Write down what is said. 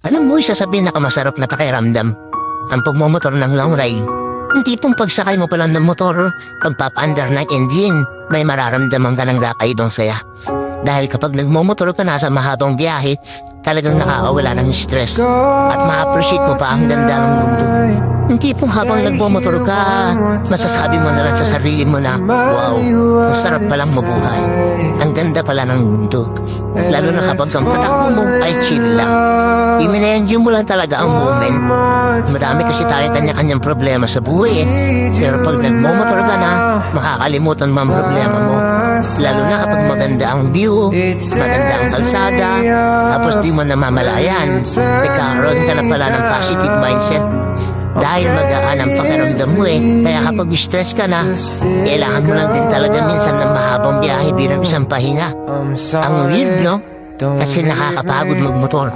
Alam mo, isa sa pinakamasarap na pakiramdam ang pagmumotor ng long ride. Yung tipong pagsakay mo pa lang ng motor, pagpapaandar ng engine, may mararamdaman ka ng kakaibang saya. Dahil kapag nagmumotor ka na sa mahabang biyahe, talagang nakakawala ng stress at ma-appreciate mo pa ang ganda ng mundo. Yung tipong habang nagmumotor ka, masasabi mo na lang sa sarili mo na, wow, ang sarap palang mabuhay. Ang ganda pala ng mundo. Lalo na kapag ang patakbo mo ay chill lang. I-enjoy mo lang talaga ang moment. Madami kasi tayong kanya-kanyang problema sa buhay eh. Pero pag nagmumotor ka na, makakalimutan mo ang problema mo. Lalo na kapag maganda ang view, maganda ang kalsada, tapos di mo namamalayan, nagkakaroon ka na pala ng positive mindset. Dahil magaan ang pakiramdam mo eh. Kaya kapag stress ka na, kailangan mo lang din talaga minsan ng mahabang biyahe bilang isang pahinga. Ang weird, no? Kasi nakakapagod magmotor.